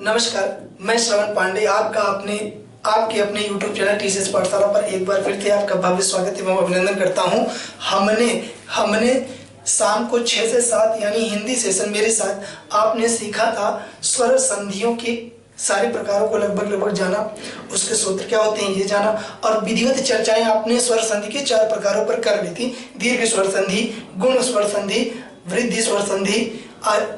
नमस्कार, मैं श्रवण पांडे आपके अपने YouTube चैनल टीसीएस पाठशाला पर एक बार फिर से आपका भव्य स्वागत एवं अभिनंदन करता हूं। हमने शाम को 6 से 7 यानी हिंदी सेशन मेरे साथ आपने सीखा था स्वर संधियों के सारे प्रकारों को लगभग जाना, उसके सूत्र क्या होते हैं ये जाना, और विधिवत चर्चाएं आपने स्वर संधि के 4 प्रकारों पर कर ली थी। दीर्घ स्वर संधि, गुण स्वर संधि, वृद्धि स्वर संधि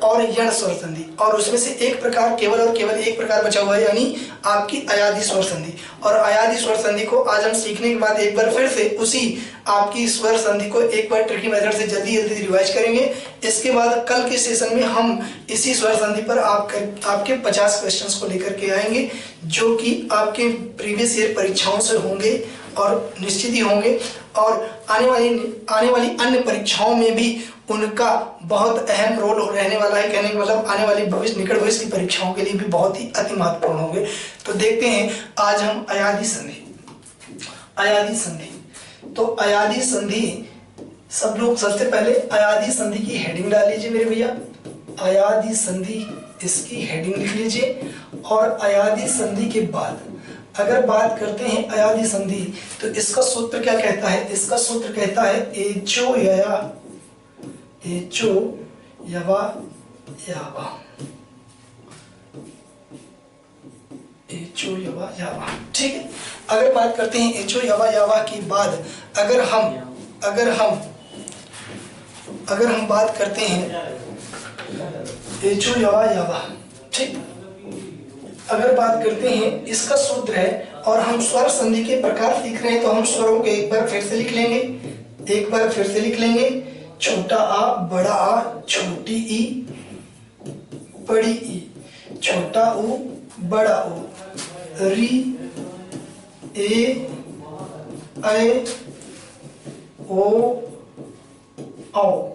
और यण स्वर संधि, और उसमें से एक प्रकार केवल एक प्रकार बचा हुआ है यानी आपकी अयादी स्वर संधि। और अयादी स्वर संधि को आज हम सीखने के बाद एक बार फिर से उसी आपकी स्वर संधि को एक बार ट्रिकी मेथड से जल्दी रिवाइज करेंगे। इसके बाद कल के सेशन में हम इसी स्वर संधि पर आपके 50 क्वेश्चंस को लेकर के आएंगे, जो कि आपके प्रीवियस ईयर परीक्षाओं से होंगे और निश्चित ही होंगे, और आने वाली अन्य परीक्षाओं में भी उनका बहुत अहम रोल रहने वाला है। कहने का मतलब आने वाली निकट भविष्य की परीक्षाओं के लिए भी बहुत ही अति महत्वपूर्ण होंगे। तो देखते हैं आज हम अयादी संधि। तो अयादी संधि, सब लोग सबसे पहले अयादी संधि की हेडिंग डाल लीजिए मेरे भैया। अयादी संधि, इसकी हेडिंग लिख लीजिए। और अयादी संधि के बाद अगर बात करते हैं अयादी संधि, तो इसका सूत्र क्या कहता है? इसका सूत्र कहता है एचो यवा यावा। ठीक है, अगर बात करते हैं एचो यवा यावा के बाद अगर हम बात करते हैं एचो यवा यावा, ठीक, अगर बात करते हैं इसका सूत्र है, और हम स्वर संधि के प्रकार सीख रहे हैं, तो हम स्वरों को एक बार फिर से लिख लेंगे। छोटा आ, बड़ा आ, छोटी ई, बड़ी ई, छोटा ऊ, बड़ा ऊ, री, ए, ओ, औ।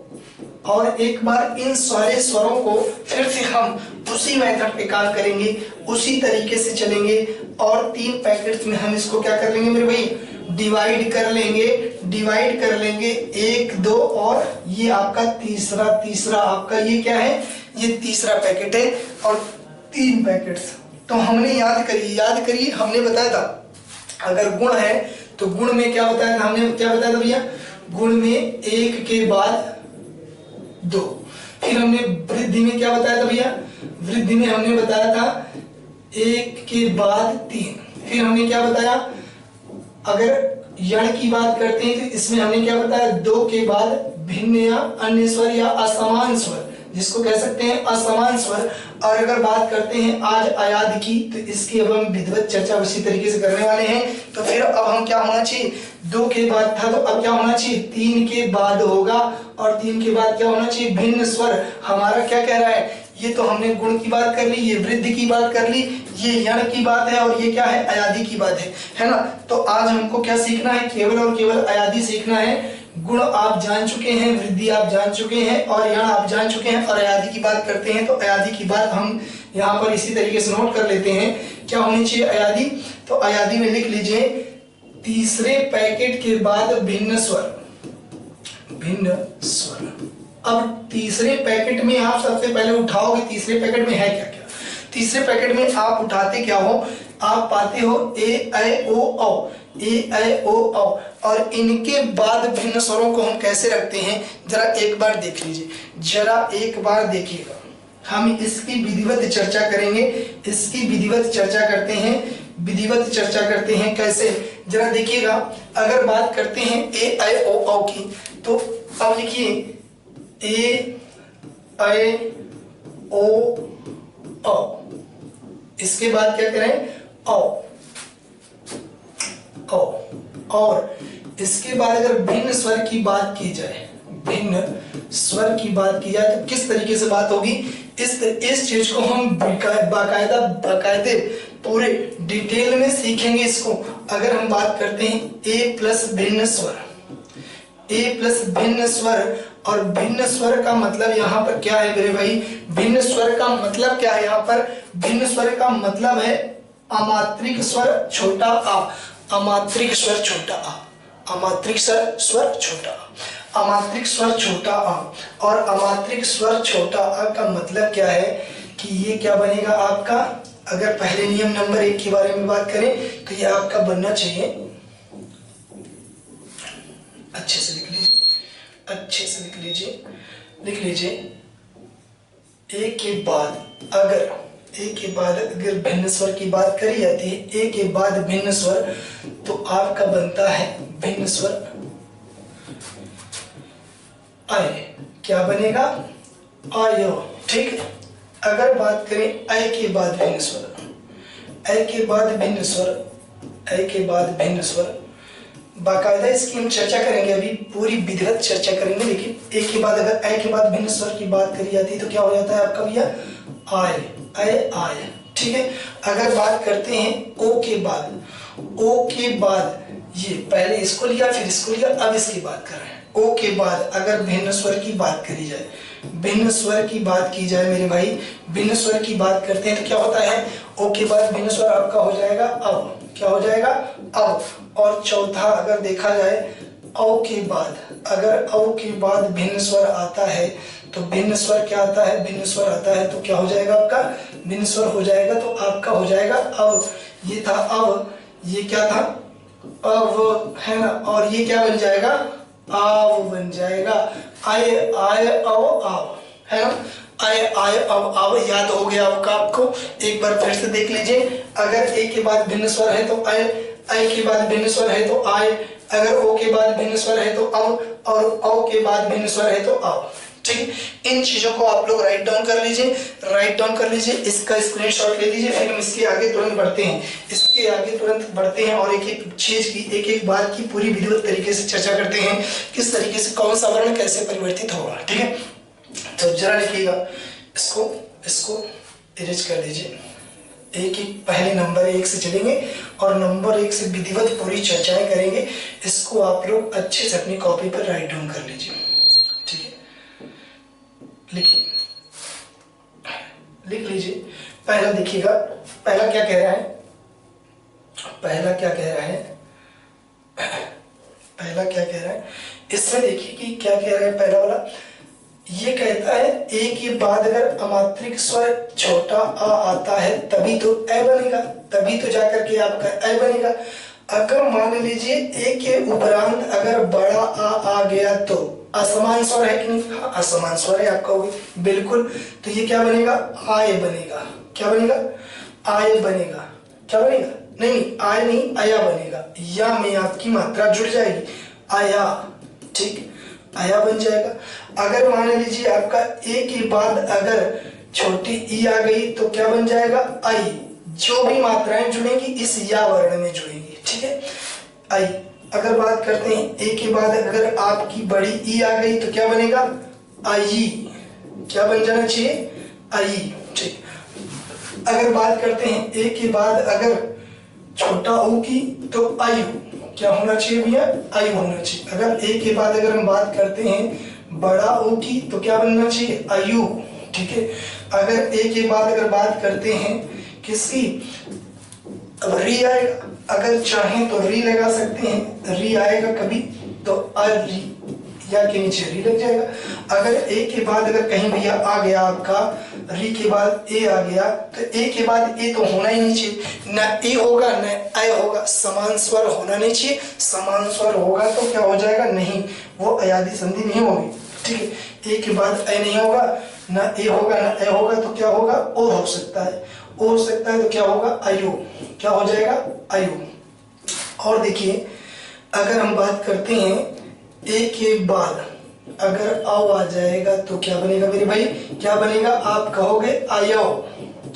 और एक बार इन सारे स्वरों को फिर से हम उसी मेथड पे काम करेंगे, उसी तरीके से चलेंगे, और 3 पैकेट्स में हम इसको क्या कर लेंगे मेरे भाई? डिवाइड कर लेंगे 1, 2, और ये आपका तीसरा आपका ये क्या है? ये तीसरा पैकेट है, और 3 पैकेट्स। तो हमने याद करिए हमने बताया था अगर गुण है तो गुण में क्या बताया था? हमने क्या बताया था भैया? गुण में 1 के बाद 2। फिर हमने वृद्धि में क्या बताया था भैया? वृद्धि में हमने बताया था 1 के बाद 3। फिर हमने क्या बताया? अगर यण की बात करते हैं तो इसमें हमने क्या बताया? 2 के बाद भिन्न या अन्य स्वर या असमान स्वर, जिसको कह सकते हैं असमान स्वर। और अगर बात करते हैं आज अयाद की, तो इसकी अब हम विधिवत चर्चा उसी तरीके से करने वाले हैं। तो फिर अब हम क्या होना चाहिए? 2 के बाद था, तो अब क्या होना चाहिए? 3 के बाद होगा, और 3 के बाद क्या होना चाहिए? भिन्न स्वर। हमारा क्या कह रहा है? ये तो हमने गुण की बात कर ली, ये वृद्धि की बात कर ली, ये यण की बात है, और ये क्या है? अयादी की बात है ना। तो आज हमको क्या सीखना है? केवल और केवल अयादी सीखना है। गुण आप जान चुके हैं, वृद्धि आप जान चुके हैं, और यण आप जान चुके हैं, और अयादी की बात करते हैं। तो अयादी की बात हम यहाँ पर इसी तरीके से नोट कर लेते हैं। क्या होनी चाहिए अयादी? तो अयादी में लिख लीजिए तीसरे पैकेट के बाद भिन्न स्वर। अब तीसरे पैकेट में आप सबसे पहले उठाओगे, तीसरे पैकेट में है क्या? तीसरे पैकेट में आप उठाते क्या हो? आप पाते हो ए, ऐ, ओ, औ, ए, ऐ, ओ, औ, और इनके बाद भिन्न स्वरों को हम कैसे रखते हैं जरा एक बार देख लीजिए, जरा एक बार देखिएगा। हम इसकी विधिवत चर्चा करेंगे, इसकी विधिवत चर्चा करते हैं कैसे, जरा देखिएगा। अगर बात करते हैं ए, ऐ, ओ, औ की, तो अब लिखिए ए, ऐ, ओ, औ। इसके बाद क्या करें? औ। और इसके बाद अगर भिन्न स्वर की बात की जाए, तो किस तरीके से बात होगी? इस चीज को हम बाकायदे पूरे डिटेल में सीखेंगे इसको। अगर हम बात करते हैं ए प्लस भिन्न स्वर, और भिन्न स्वर का मतलब यहाँ पर क्या है मेरे भाई? भिन्न स्वर का मतलब क्या है? यहाँ पर भिन्न स्वर का मतलब है अमात्रिक स्वर छोटा आ, अमात्रिक स्वर छोटा आ, अमात्रिक स्वर छोटा आ, अमात्रिक स्वर छोटा आ। और अमात्रिक स्वर छोटा आ का मतलब क्या है कि ये क्या बनेगा आपका अगर पहले नियम नंबर 1 के बारे में बात करें तो ये आपका बनना चाहिए, अच्छे से लिख लीजिए, अच्छे से लिख लीजिए, लिख लीजिए ए के बाद अगर भिन्न स्वर की बात करी जाती है, ए के बाद भिन्न स्वर, तो आपका बनता है भिन्न स्वर आय। क्या बनेगा? आयो। ठीक है। अगर बात करें अय के बाद भिन्न स्वर, अय के बाद भिन्न स्वर, अय के बाद भिन्न स्वर, बाकायदा इसकी हम चर्चा करेंगे, अभी पूरी विधिवत चर्चा करेंगे। लेकिन ए के बाद अगर अय के बाद भिन्न स्वर की बात करी जाती है तो क्या हो जाता है आपका भैया? आय, अय, आय। ठीक है। अगर बात करते हैं ओ के बाद, ओ के बाद ये पहले इसको लिया फिर इसको लिया, अब इसकी बात कर रहे हैं। ओ के बाद अगर भिन्न स्वर की बात करी जाए, भिन्न स्वर की बात की जाए मेरे भाई, भिन्न स्वर की बात करते हैं तो क्या होता है? ओ के बाद भिन्न स्वर आपका हो जाएगा अब। क्या हो जाएगा? अब। और चौथा अगर देखा जाए औ के बाद, अगर औ के बाद भिन्न स्वर आता है तो भिन्न स्वर क्या आता है? भिन्न स्वर आता है तो क्या हो जाएगा आपका? भिन्न स्वर हो जाएगा तो आपका हो जाएगा अब। ये था अब, ये क्या था? अब, है ना। और ये क्या बन जाएगा? आव बन जाएगा। आय, आय, अव, आव, है ना। आय, आय, अव, आव। याद हो गया आपका? आपको एक बार फिर से देख लीजिए। अगर ए के बाद भिन्न स्वर है तो अय, अय के बाद भिन्न स्वर है तो आय, अगर ओ के बाद भिन्न स्वर है तो अव, और औ के बाद भिन्न स्वर है तो आव। ठीक है। इन चीजों को आप लोग राइट डाउन कर लीजिए, राइट डाउन कर लीजिए, इसका स्क्रीनशॉट ले लीजिए। फिर हम इसके आगे तुरंत बढ़ते हैं, इसके आगे तुरंत बढ़ते हैं और एक एक चीज की, एक एक बात की पूरी विधिवत तरीके से चर्चा करते हैं, किस तरीके से कौन सा वर्ण कैसे परिवर्तित होगा। ठीक है। तो जरा लिखिएगा, इसको इरेज कर दीजिए। एक एक पहले नंबर 1 से चलेंगे और नंबर 1 से विधिवत पूरी चर्चाएं करेंगे। इसको आप लोग अच्छे से अपनी कॉपी पर राइट डाउन कर लीजिए। ठीक है। लिखिए, लिख लीजिए। पहला देखिएगा, पहला क्या कह रहा है? पहला क्या कह रहा है? पहला क्या कह रहा है? इसमें देखिए कि क्या कह रहा है पहला वाला। ये कहता है ए के बाद अगर अमात्रिक स्वर छोटा आ आता है तभी तो ए बनेगा, तभी तो जाकर के आपका ए बनेगा। अगर मान लीजिए ए के उपरांत अगर बड़ा आ गया तो असमान स्वर है कि नहीं? हाँ, असमान स्वर है आपका, होगी बिल्कुल। तो ये क्या बनेगा? आय बनेगा। क्या बनेगा? आय बनेगा। क्या बनेगा? नहीं, आय नहीं, आया बनेगा। या में आपकी मात्रा जुड़ जाएगी, आया। ठीक, आया बन जाएगा। अगर मान लीजिए आपका ए के बाद अगर छोटी ई आ गई तो क्या बन जाएगा? आई। जो भी मात्राएं जुड़ेंगी इस या वर्ण में जुड़ेंगी। ठीक है। आई। अगर बात करते हैं ए के बाद अगर आपकी बड़ी ई आ गई तो क्या बनेगा? आई। क्या बन जाना चाहिए? आई। ठीक। अगर बात करते हैं ए के बाद अगर छोटा ऊ की तो आयु, क्या होना चाहिए भैया? आयु होना चाहिए। अगर ए के बाद अगर हम बात करते हैं बड़ा ओ की तो क्या बनना चाहिए? आयु। ठीक है। अगर ए के बाद अगर बात करते हैं किसकी? अब री आएगा, अगर चाहें तो री लगा सकते हैं, री आएगा कभी तो अरी, या के नीचे री लग जाएगा। अगर ए के बाद अगर कहीं भैया आ गया आपका री के बाद ए आ गया तो ए के बाद ए तो होना ही नहीं चाहिए, न ए होगा न ए होगा, समान स्वर होना नहीं चाहिए। समान स्वर होगा तो क्या हो जाएगा? नहीं, वो अयादी संधि नहीं होगी। ठीक है। ए के बाद ए नहीं होगा, न ए होगा न ए होगा तो क्या होगा? ओ हो सकता है, ओ हो सकता है तो क्या होगा? आयु। क्या हो जाएगा? आयु। और देखिए अगर हम बात करते हैं ए के बाद अगर आओ आ जाएगा तो क्या बनेगा मेरे भाई? क्या बनेगा? आप कहोगे आयो।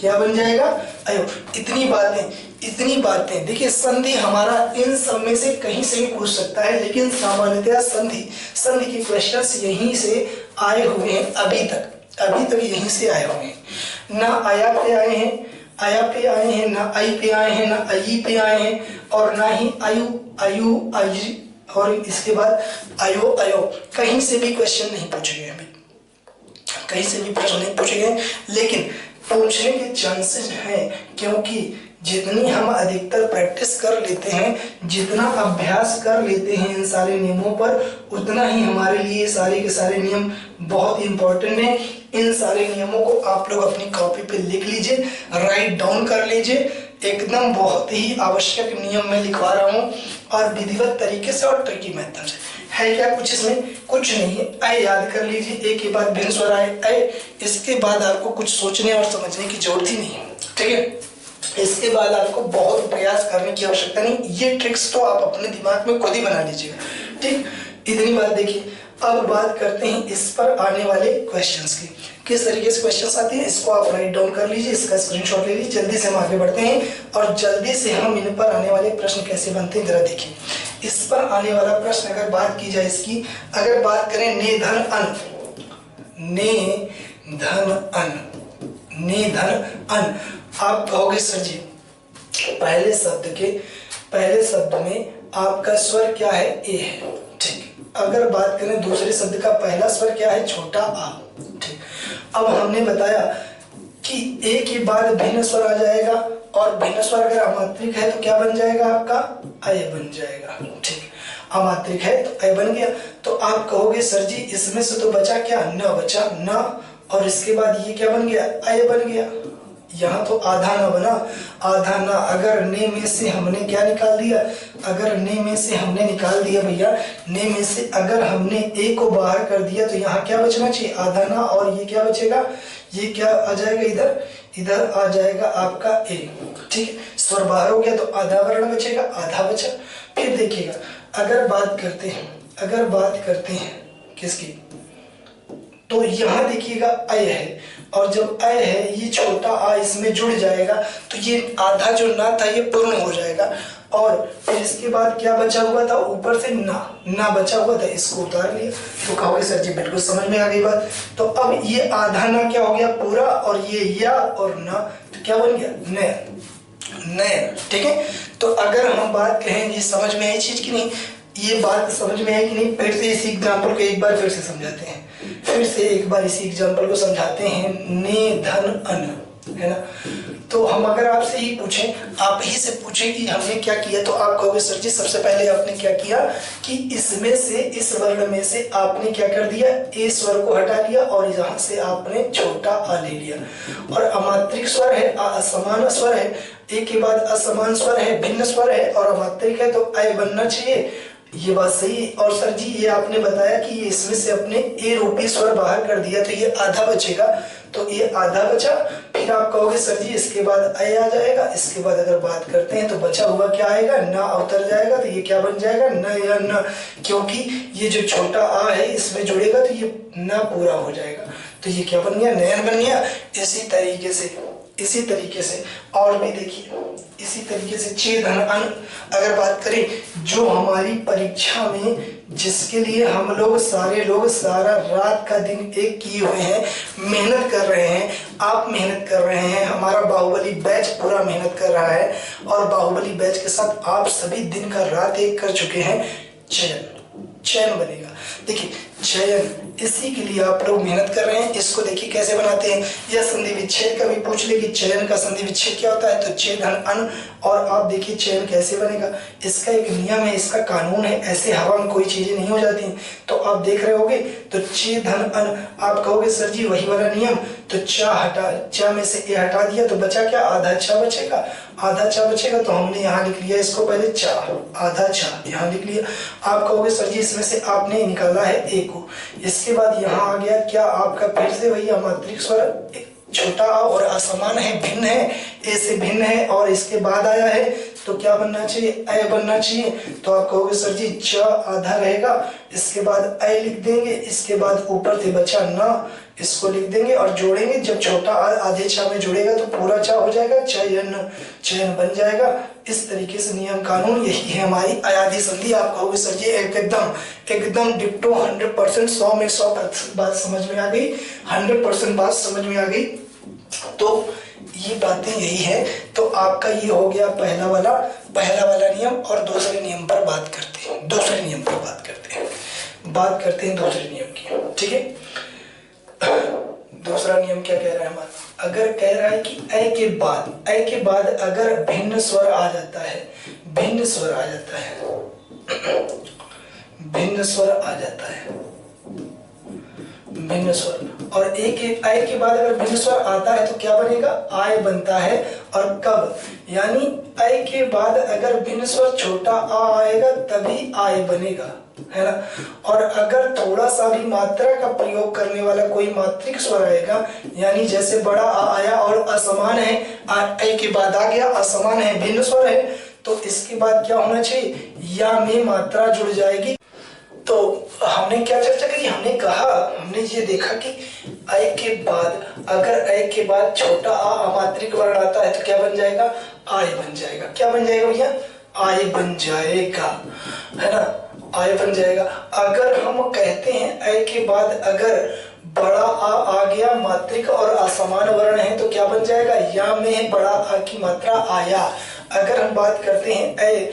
क्या बन जाएगा? आयो। इतनी बातें देखिए, संधि हमारा इन सब में से कहीं से भी पूछ सकता है, लेकिन सामान्यतः संधि के क्वेश्चंस यहीं से आए हुए हैं। अभी तक यहीं से आए हुए हैं। ना आया पे आए हैं, आया पे आए हैं, ना आई पे आए हैं, ना आई पे आए हैं, और ना ही आयु आई, और इसके बाद आयो। कहीं से भी क्वेश्चन नहीं पूछे गए, अभी कहीं से भी प्रश्न नहीं पूछे गए, लेकिन पूछने के चांसेस हैं, क्योंकि जितनी हम अधिकतर प्रैक्टिस कर लेते हैं, जितना अभ्यास कर लेते हैं इन सारे नियमों पर, उतना ही हमारे लिए सारे के सारे नियम बहुत इंपॉर्टेंट हैं। इन सारे नियमों को आप लोग अपनी कॉपी पे लिख लीजिए, राइट डाउन कर लीजिए। एकदम बहुत ही आवश्यक नियम मैं लिखवा रहा हूँ और विधिवत तरीके से और ट्रिकी मेथड से। है क्या कुछ इसमें? कुछ नहीं है। अय याद कर लीजिए, एक के बाद भिन्न स्वर आए अय, इसके बाद आपको कुछ सोचने और समझने की जरूरत ही नहीं है, ठीक है। इसके बाद आपको बहुत प्रयास करने की आवश्यकता नहीं, ये ट्रिक्स तो आप अपने दिमाग में खुद ही बना लीजिएगा, ठीक। इतनी बात देखिए। अब बात करते हैं इस पर आने वाले क्वेश्चंस की। किस तरीके से क्वेश्चंस आते हैं इसको आप राइट डाउन कर लीजिए, इसका स्क्रीनशॉट ले लीजिए। जल्दी से हम आगे बढ़ते हैं और जल्दी से हम इन पर आने वाले प्रश्न कैसे बनते हैं जरा देखिए। इस पर आने वाला प्रश्न अगर बात की जाए इसकी, अगर बात करें ने धन अन, ने धन अन, ने धन अन, आप कहोगे सर जी पहले शब्द में आपका स्वर क्या है? ए है, ठीक। अगर बात करें दूसरे शब्द का पहला स्वर क्या है? छोटा आ, ठीक। अब हमने बताया कि ए के बाद भिन्न स्वर आ जाएगा और भिन्न स्वर अगर अमात्रिक है तो क्या बन जाएगा? आपका अय बन जाएगा, ठीक। अमात्रिक है तो अय बन गया। तो आप कहोगे सर जी इसमें से तो बचा क्या? न बचा, न, और इसके बाद ये क्या बन गया? अय बन गया। यहाँ तो आधा न बना, आधा न। अगर ने में से हमने क्या निकाल दिया? अगर ने में से हमने निकाल दिया भैया, ने में से अगर हमने ए को बाहर कर दिया तो यहाँ क्या बचना चाहिए? आधा न, और ये क्या बचेगा? ये क्या आ जाएगा? इधर आ जाएगा आपका ए, ठीक है। स्वर बाहर हो गया तो आधा वर्ण बचेगा, आधा बचा। फिर देखिएगा अगर बात करते हैं किसकी, तो यहाँ देखिएगा अय है, और जब अय है ये छोटा आ इसमें जुड़ जाएगा तो ये आधा जो ना था ये पूर्ण हो जाएगा। और फिर इसके बाद क्या बचा हुआ था? ऊपर से ना बचा हुआ था, इसको उतार लिया। तो कहोगे सर जी बिल्कुल समझ में आ गई बात। तो अब ये आधा ना क्या हो गया? पूरा, और ये या और ना तो क्या बन गया? न, ठीक है। तो अगर हम बात कहें ये समझ में आई चीज की नहीं, ये बात समझ में आई कि नहीं? फिर से इसी एग्जाम्पल को एक बार फिर से समझाते हैं, ने धन अन, है ना। तो हम अगर आपसे ही पूछें, आप ही से पूछें कि हमने क्या किया, तो आप कहोगे सर जी सबसे पहले आपने क्या किया कि इसमें से, इस वर्ण में से आपने क्या कर दिया? ए स्वर को हटा लिया और यहाँ से आपने छोटा आ ले लिया। और अमात्रिक स्वर है, असमान स्वर है, ए के बाद असमान स्वर है, भिन्न स्वर है और अमात्रिक है, तो अय बनना चाहिए। ये बात सही है। और सर जी ये आपने बताया कि ये इसमें से अपने ए रूपी स्वर बाहर कर दिया तो ये आधा बचेगा, तो ये आधा बचा। फिर आप कहोगे सर जी इसके बाद अय आ जाएगा। इसके बाद अगर बात करते हैं तो बचा हुआ क्या आएगा? ना उतर जाएगा, तो ये क्या बन जाएगा? न या न, क्योंकि ये जो छोटा आ है इसमें जुड़ेगा तो ये ना पूरा हो जाएगा, तो ये क्या बन गया? नयन बन गया। इसी तरीके से और भी देखिए, इसी तरीके से चे धन अन अगर बात करें, जो हमारी परीक्षा में जिसके लिए हम लोग सारा रात का दिन एक किए हुए हैं, मेहनत कर रहे हैं, आप मेहनत कर रहे हैं, हमारा बाहुबली बैच पूरा मेहनत कर रहा है और बाहुबली बैच के साथ आप सभी दिन का रात एक कर चुके हैं। चयन बनेगा। देखिए चयन, इसी के लिए आप लोग मेहनत कर रहे हैं। इसको देखिए कैसे बनाते हैं, या संधि विच्छेद का भी पूछ ले कि चयन का संधि विच्छेद क्या होता है, तो चे धन अन, और आप देखिए चयन कैसे बनेगा। इसका एक नियम है, इसका कानून है, ऐसे हवा में कोई चीजें नहीं हो जाती। तो आप देख रहे होगे, तो चे धन अन, आप कहोगे सर जी वही वाला नियम, तो चा में से ए हटा दिया तो बचा क्या? आधा चा बचेगा, आधा चा बचेगा, तो हमने यहाँ लिख लिया इसको पहले चा, आधा चा यहाँ लिख लिया। आप कहोगे सर जी इसमें से आपने निकाला है ए को, इसके बाद यहाँ आ गया क्या आपका? फिर से वही अमात्रिक स्वर, छोटा और असमान है, भिन्न है, ए से भिन्न है, और इसके बाद आया है तो क्या बनना चाहिए? अय बनना चाहिए। तो आप कहोगे सर जी च आधा रहेगा, इसके बाद अय लिख देंगे, इसके बाद ऊपर से बचा न, इसको लिख देंगे और जोड़ेंगे। जब छोटा आधे चा में जुड़ेगा तो पूरा चा हो जाएगा, चयन बन जाएगा। इस तरीके से नियम कानून यही है हमारी अयाधि संधि। आप कहोगे सर जी एकदम डिप्टो 100%, 100 में 100% बात समझ में आ गई, 100% बात समझ में आ गई। तो ये बातें यही है। तो आपका ये हो गया पहला वाला नियम। और दूसरे नियम पर बात करते हैं, दूसरे नियम की, ठीक है। दूसरा नियम क्या कह रहा है हमारा, अगर कह रहा है कि ए के बाद अगर भिन्न स्वर आ जाता है, भिन्न स्वर आ जाता है, भिन्न स्वर आ जाता है, भिन्न स्वर, और ए के बाद अगर भिन्न स्वर आता है तो क्या बनेगा, आय बनता है। और कब, यानी ए के बाद अगर भिन्न स्वर छोटा आ आएगा तभी आय बनेगा, है ना। और अगर थोड़ा सा भी मात्रा का प्रयोग करने वाला कोई मात्रिक स्वर आएगा, यानी जैसे बड़ा आ आया और असमान है, ए के बाद आ गया, असमान है, भिन्न स्वर है, तो इसके बाद क्या होना चाहिए, या में मात्रा जुड़ जाएगी। तो हमने क्या चर्चा करी, हमने ये देखा कि ए के बाद अगर ए के बाद छोटा आ अमात्रिक वर्ण आता है तो क्या बन जाएगा, आय बन जाएगा। क्या बन जाएगा भैया, आय बन जाएगा, है ना, आय बन जाएगा। अगर हम कहते हैं ए के बाद अगर बड़ा आ गया, मात्रिक और असमान वर्ण है, तो क्या बन जाएगा, या में बड़ा आ की मात्रा आया। अगर हम बात करते हैं ए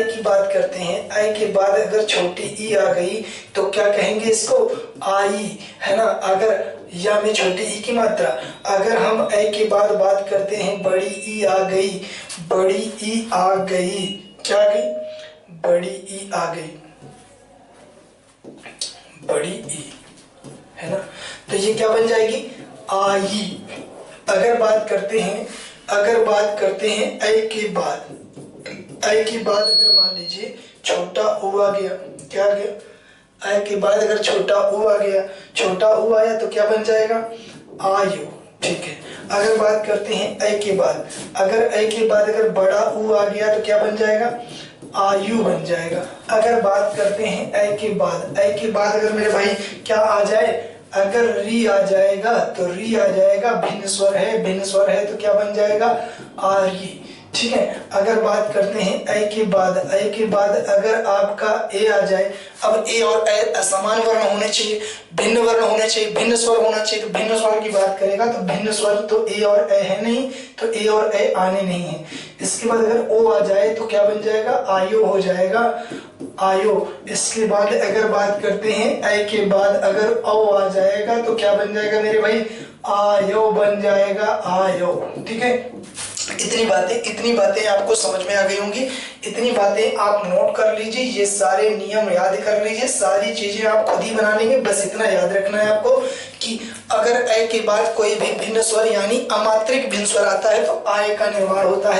की बात करते हैं, ए के बाद अगर छोटी ई आ गई तो क्या कहेंगे इसको, आई, है ना। अगर या में छोटी ई की मात्रा, अगर हम ए के बाद बात करते हैं बड़ी ई आ गई, बड़ी ई आ गई, क्या आ गई, बड़ी ई आ गई, बड़ी ई, है ना, तो ये क्या बन जाएगी, आई। अगर बात करते हैं ए के बाद अगर मान लीजिए छोटा ऊ आ गया, क्या आ गया, ए के बाद अगर छोटा ऊ आ गया, छोटा ऊ आया तो क्या बन जाएगा, आयु, ठीक है। अगर बात करते हैं ए के बाद अगर बड़ा ऊ आ गया तो क्या बन जाएगा, आयु बन जाएगा। अगर बात करते हैं ए के बाद अगर मेरे भाई क्या आ जाए, अगर री आ जाएगा तो री आ जाएगा, भिन्न स्वर है तो क्या बन जाएगा, आर्य, ठीक है। अगर बात करते हैं ए के बाद अगर आपका ए आ जाए, अब ए और ए असमान वर्ण होने चाहिए, भिन्न वर्ण होने चाहिए, भिन्न स्वर होना चाहिए, तो भिन्न स्वर की बात करेगा तो भिन्न स्वर तो ए और ए है नहीं, तो ए और ए आने नहीं है। इसके बाद अगर ओ आ जाए तो क्या बन जाएगा, आयो हो जाएगा, आयो। इसके बाद अगर बात करते हैं ए के बाद अगर ओ आ जाएगा तो क्या बन जाएगा मेरे भाई, आयो बन जाएगा, आयो, ठीक है। इतनी बातें आपको समझ में आ गई होंगी, इतनी बातें आप नोट कर लीजिए, ये सारे नियम याद कर लीजिए, सारी चीजें आप खुद ही बना लेंगे। बस इतना याद रखना है आपको कि अगर ए के बाद कोई भी भिन्न स्वर यानी अमात्रिक भिन्न स्वर आता है तो आय का निर्माण होता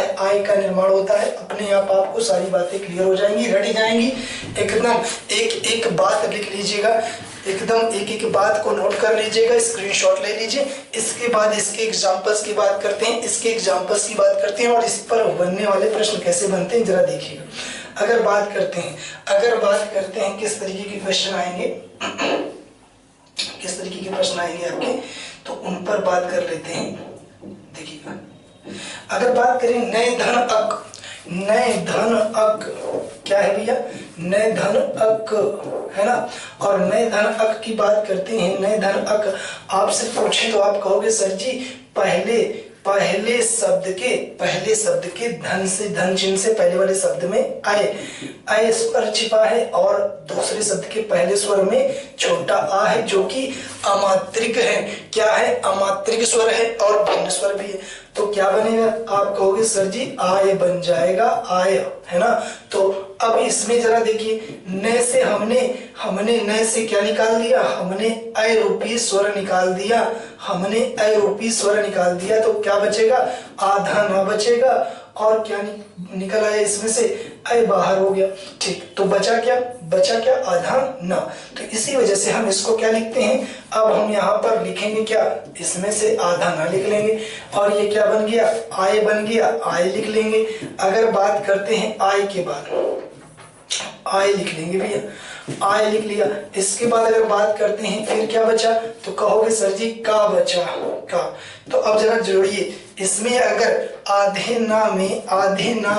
है, अपने आप आपको सारी बातें क्लियर हो जाएंगी, रट जाएंगी। एकदम एक बात लिख लीजिएगा, एकदम एक बात को नोट कर लीजिएगा, स्क्रीनशॉट ले लीजिए। इसके बाद इसके एग्जांपल्स की बात करते हैं, और इस पर बनने वाले प्रश्न कैसे बनते हैं जरा देखिएगा। अगर बात करते हैं किस तरीके के प्रश्न आएंगे आपके, तो उन पर बात कर लेते हैं। देखिएगा, अगर बात करें नए धन अक क्या है भैया, नए धन अक, है ना। और नए धन अक की बात करते हैं, नए धन अक आपसे पूछे तो आप कहोगे सर जी पहले शब्द के धन से, धन चिन्ह से पहले वाले शब्द में आय स्वर छिपा है, और दूसरे शब्द के पहले स्वर में छोटा आ है जो कि अमात्रिक है। क्या है, अमात्रिक स्वर है और भिन्न स्वर भी है। तो क्या बनेगा, आप कहोगे सर जी आय बन जाएगा, आय, है ना। तो अब इसमें जरा देखिए, न से हमने न से क्या निकाल दिया, हमने अय रूपी स्वर निकाल दिया, तो क्या बचेगा, आधा न बचेगा, और क्या निकल आया इसमें से, अय बाहर हो गया, ठीक। तो बचा क्या, आधा न। तो इसी वजह से हम इसको क्या लिखते हैं, अब हम यहाँ पर लिखेंगे क्या, इसमें से आधा न लिख लेंगे, और ये क्या बन गया, आय बन गया, आय लिख लेंगे। अगर बात करते हैं आय के बाद, आय लिख लेंगे भैया, आय लिख लिया। इसके बाद अगर बात करते हैं फिर क्या बचा, तो कहोगे सर जी का बचा, का। तो अब जरा जोड़िए, इसमें अगर आधे ना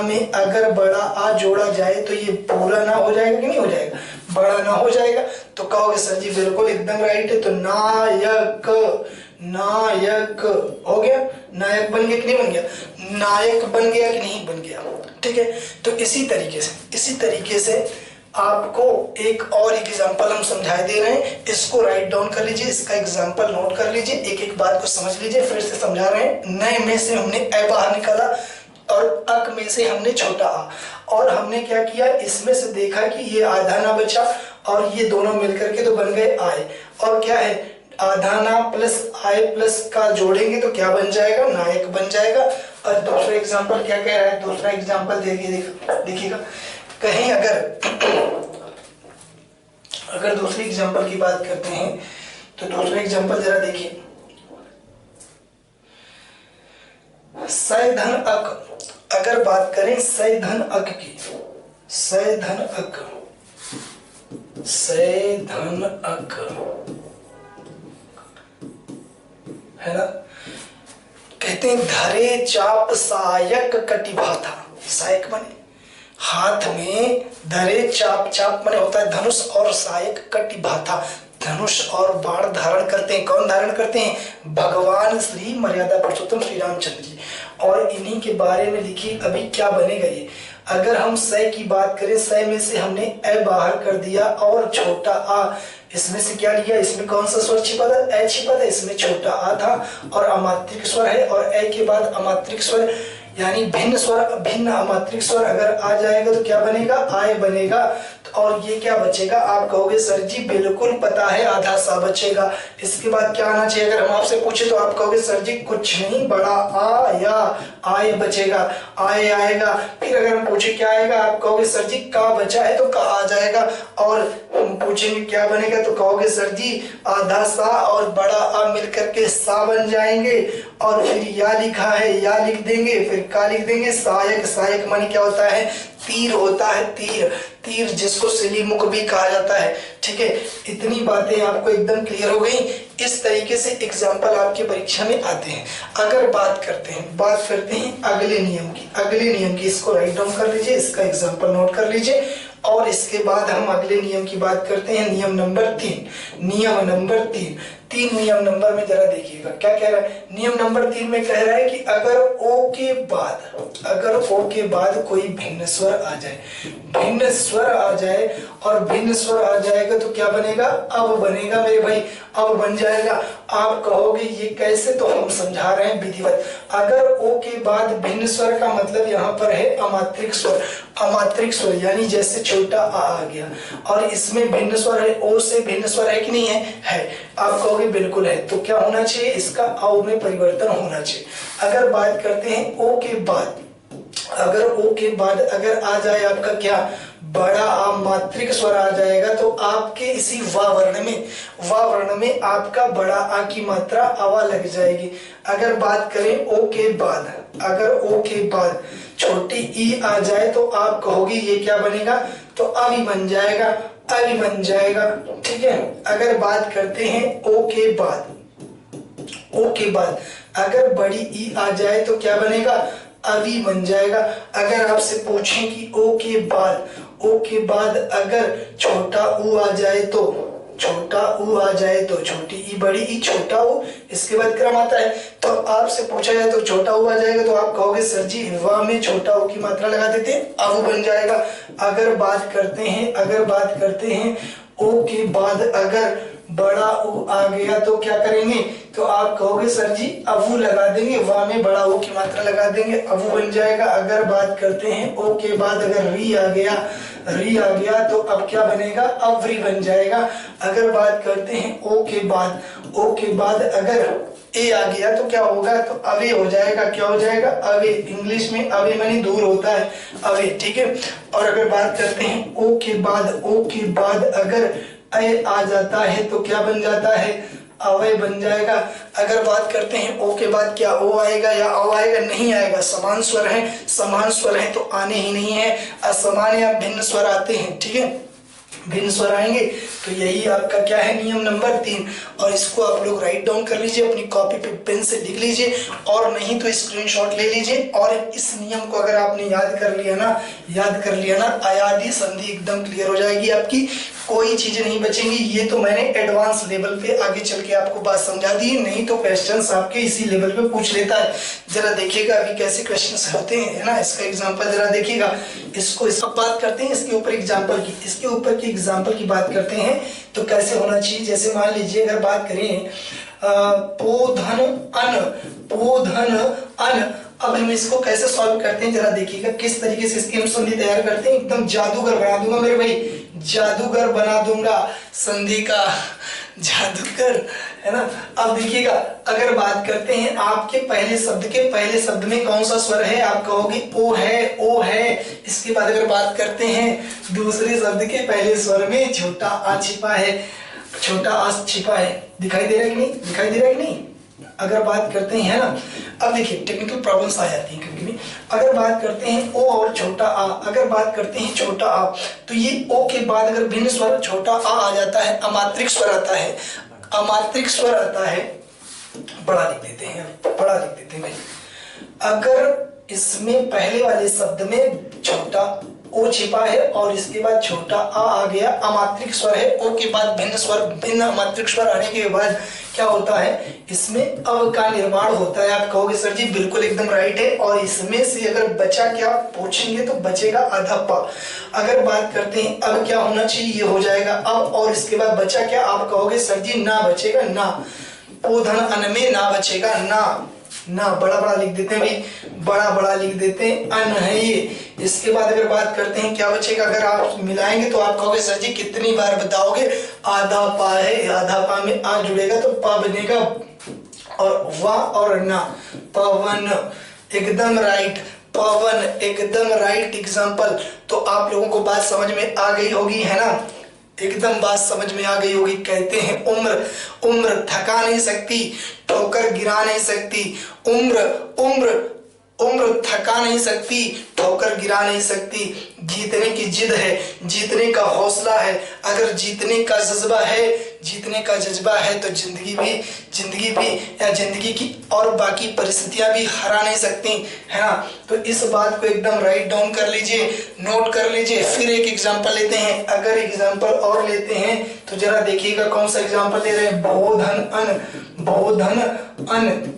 में अगर बड़ा आ जोड़ा जाए तो ये पूरा ना हो जाएगा कि नहीं हो जाएगा, बड़ा ना हो जाएगा। तो कहोगे सर जी बिल्कुल एकदम राइट है, तो नायक हो गया, नायक बन गया कि नहीं बन गया, नायक बन गया कि नहीं बन गया, ठीक है। तो इसी तरीके से आपको एक और एग्जांपल हम समझा दे रहे हैं, इसको राइट डाउन कर लीजिए, इसका एग्जांपल नोट कर लीजिए, एक एक बात को समझ लीजिए। फिर से समझा रहे हैं, नए में से हमने ए बाहर निकाला और अक में से हमने छोटा आ, और हमने क्या किया, इसमें से देखा कि ये आधा ना बचा और ये दोनों मिलकर के तो बन गए आए, और क्या है, आधा ना प्लस आय प्लस का जोड़ेंगे तो क्या बन जाएगा, नायक बन जाएगा। और दूसरा एग्जांपल क्या कह रहा है, दूसरा एग्जांपल देखिएगा, कहीं अगर दूसरे एग्जांपल की बात करते हैं तो दूसरा एग्जांपल जरा देखिए, सय धन अक, अगर बात करें सय धन अक की, सय धन अक, सय धन अक है ना, कहते हैं धरे चाप सायक कटिभाथा, सायक माने हाथ में, धरे चाप, चाप माने होता है धनुष, और सायक कटिभाथा, धनुष और बाण धारण करते हैं। कौन धारण करते हैं, भगवान श्री मर्यादा पुरुषोत्तम श्री रामचंद्र जी। और इन्हीं के बारे में लिखिए अभी क्या बनेगा ये। अगर हम सय की बात करें, सय में से हमने ए बाहर कर दिया और छोटा आ, इसमें से क्या लिया, इसमें कौन सा स्वर छिपा था, ए छिपा था, इसमें छोटा आ था और अमात्रिक स्वर है, और ए के बाद अमात्रिक स्वर यानी भिन्न स्वर, भिन्न अमात्रिक स्वर अगर आ जाएगा तो क्या बनेगा, आय बनेगा। और ये क्या बचेगा, आप कहोगे सर जी बिल्कुल पता है, आधा सा बचेगा। इसके बाद क्या आना चाहिए, अगर हम आपसे पूछे तो आप कहोगे सर जी कुछ नहीं, बड़ा आ या आय बचेगा, आय आएगा। फिर अगर हम पूछे क्या आएगा, आप कहोगे सर जी का बचा है तो का आ जाएगा, और पूछेंगे क्या बनेगा तो कहोगे सर जी आधा सा और बड़ा आ मिलकर के सा बन जाएंगे, और फिर या लिखा है या लिख देंगे, फिर का लिख देंगे। सायक, सायक माने क्या होता है, तीर होता है, तीर, तीर जिसको सिलीमुख भी कहा जाता है। ठीक है, इतनी बातें आपको एकदम क्लियर हो गई। इस तरीके से एग्जाम्पल आपके परीक्षा में आते हैं। अगर बात करते हैं अगले नियम की, अगले नियम की, इसको राइट डाउन कर लीजिए, इसका एग्जाम्पल नोट कर लीजिए, और इसके बाद हम अगले नियम की बात करते हैं, नियम नंबर 3। नियम नंबर 3, 3 नियम नंबर में जरा देखिएगा क्या कह रहा है। नियम नंबर 3 में कह रहा है कि अगर ओ के बाद कोई भिन्न स्वर आ जाए, भिन्न स्वर आ जाए, और भिन्न स्वर आ जाएगा तो क्या बनेगा, अब बनेगा मेरे भाई, अब बन जाएगा। आप कहोगे ये कैसे, तो हम समझा रहे हैं विधिवत। अगर ओ के बाद भिन्न स्वर का मतलब यहाँ पर है अमात्रिक स्वर, अमात्रिक स्वर यानी जैसे छोटा आ गया, और इसमें भिन्न स्वर है, ओ से भिन्न स्वर है कि नहीं है, है। आप कहोगे बिल्कुल है, तो क्या होना चाहिए, इसका औ में परिवर्तन होना चाहिए। अगर बात करते हैं ओ के बाद, अगर ओ के बाद अगर आ जाए आपका क्या, बड़ा आ मात्रिक स्वर आ जाएगा, तो आपके इसी वा वर्ण में आपका बड़ा आ की मात्रा अवा लग जाएगी। अगर बात करें ओ के बाद, अगर ओ के बाद छोटी ई आ जाए तो आप कहोगे ये क्या बनेगा, तो अभी बन जाएगा, अभी बन जाएगा। ठीक है, अगर बात करते हैं ओ के बाद, ओ के बाद अगर बड़ी ई आ जाए तो क्या बनेगा, अभी बन जाएगा। अगर आपसे पूछें कि ओ के बाद अगर छोटा ऊ आ जाए तो, छोटा ऊ आ जाए तो छोटी ई, बड़ी ई, छोटा ऊ, इसके बाद क्रम आता है, तो आपसे पूछा जाए तो छोटा ऊ आ जाएगा, तो आप कहोगे सर जी वा में छोटा ऊ की मात्रा लगा देते हैं, अब बन जाएगा। अगर बात करते हैं ओ के बाद अगर बड़ा ऊ आ गया तो क्या करेंगे, तो आप कहोगे सर जी अबू लगा देंगे, वा में बड़ा ऊ की मात्रा लगा देंगे, अबू बन जाएगा। अगर बात करते हैं ओ के बाद अगर री आ गया तो अब क्या बनेगा, अवरी बन जाएगा। अगर बात करते हैं ओ के बाद अगर ए आ गया तो क्या होगा, तो अवे हो जाएगा। क्या हो जाएगा, अवे। इंग्लिश में अवे मानी दूर होता है, अवे। ठीक है, और अगर बात करते हैं ओ के बाद अगर ए आ जाता है तो क्या बन जाता है, अवय बन जाएगा। अगर बात करते हैं ओ के बाद क्या ओ आएगा या औ आएगा, नहीं आएगा, समान स्वर है तो आने ही नहीं है, असमान या भिन्न स्वर आते हैं। ठीक है, भिन्न स्वर आएंगे, तो यही आपका क्या है, नियम नंबर 3। और इसको आप लोग राइट डाउन कर लीजिए, अपनी कॉपी पे पेन से लिख लीजिए, और नहीं तो स्क्रीनशॉट ले लीजिए। और इस नियम को अगर आपने याद कर लिया ना, आयादी संधि एकदम क्लियर हो जाएगी आपकी। कोई चीज नहीं बचेंगी। ये तो मैंने एडवांस लेवल पे आगे चल के आपको बात समझा दी, नहीं तो क्वेश्चंस आपके इसी लेवल पे पूछ लेता है। जरा देखिएगा अभी कैसे क्वेश्चंस होते हैं, है ना। इसका एग्जांपल जरा देखिएगा, इसको इस बात करते हैं इसके ऊपर एग्जांपल की, इसके ऊपर की एग्जांपल की बात करते हैं तो कैसे होना चाहिए। जैसे मान लीजिए अगर बात करें पोधन अन, पोधन अन, अब हम इसको कैसे सॉल्व करते हैं जरा देखिएगा किस तरीके से इसकी हम संधि तैयार करते हैं। एकदम जादूगर बना दूंगा मेरे भाई, जादूगर बना दूंगा संधि का जादूगर, है ना। अब देखिएगा अगर बात करते हैं आपके पहले शब्द के पहले शब्द में कौन सा स्वर है, आप कहोगे ओ है, ओ है। इसके बाद अगर बात करते हैं दूसरे शब्द के पहले स्वर में छोटा आ छिपा है, छोटा आ छिपा है। दिखाई दे रहा है कि नहीं, दिखाई दे रहा है कि नहीं। अगर बात करते हैं, है ना। अब देखिए टेक्निकल प्रॉब्लम्स आ जाती हैं कभी। अगर बात करते हैं ओ और छोटा आ, अगर बात करते हैं छोटा आ, तो ये ओ के बाद अगर भिन्न स्वर छोटा आ जाता है, अमात्रिक स्वर आता है, अमात्रिक स्वर आता है, बड़ा लिख देते हैं, बड़ा लिख देते हैं भाई। अगर इसमें पहले वाले शब्द में छोटा ओ छिपा है और इसके बाद छोटा आ गया, अमात्रिक स्वर है, ओ के बाद भिन्न स्वर, भिन्न अमात्रिक स्वर आने के बाद क्या होता है, इसमें अव का निर्माण होता है। आप कहोगे सर जी बिल्कुल एकदम राइट है, और इसमें से अगर बचा क्या पूछेंगे तो बचेगा आधा पा। अगर बात करते हैं अब क्या होना चाहिए, ये हो जाएगा अब, और इसके बाद बचा क्या, आप कहोगे सर जी ना बचेगा ना, पोधन अन में ना बचेगा ना, ना बड़ा बड़ा लिख देते हैं भाई, बड़ा बड़ा लिख देते हैं, अन है ये। इसके बाद अगर बात करते हैं क्या बचेगा, अगर आप मिलाएंगे तो आप कहोगे सर जी कितनी बार बताओगे, आधा पा है, आधा पा में आ जुड़ेगा तो पा बनेगा, और वाह और ना, पवन, एकदम राइट, पवन एकदम राइट एग्जाम्पल। तो आप लोगों को बात समझ में आ गई होगी, है ना, एकदम बात समझ में आ गई होगी। कहते हैं उम्र, उम्र थका नहीं सकती, ठोकर गिरा नहीं सकती, उम्र, उम्र, उम्र थका नहीं सकती, ठोकर गिरा नहीं सकती। जीतने की जिद है, जीतने का हौसला है, अगर जीतने का जज्बा है, जीतने का जज्बा है तो जिंदगी भी या जिंदगी की और बाकी परिस्थितियां भी हरा नहीं सकती, है ना। तो इस बात को एकदम राइट डाउन कर लीजिए, नोट कर लीजिए। फिर एक एग्जांपल लेते हैं, अगर एग्जांपल और लेते हैं तो जरा देखिएगा कौन सा एग्जांपल ले रहे हैं, बोधन अन, बोधन अन।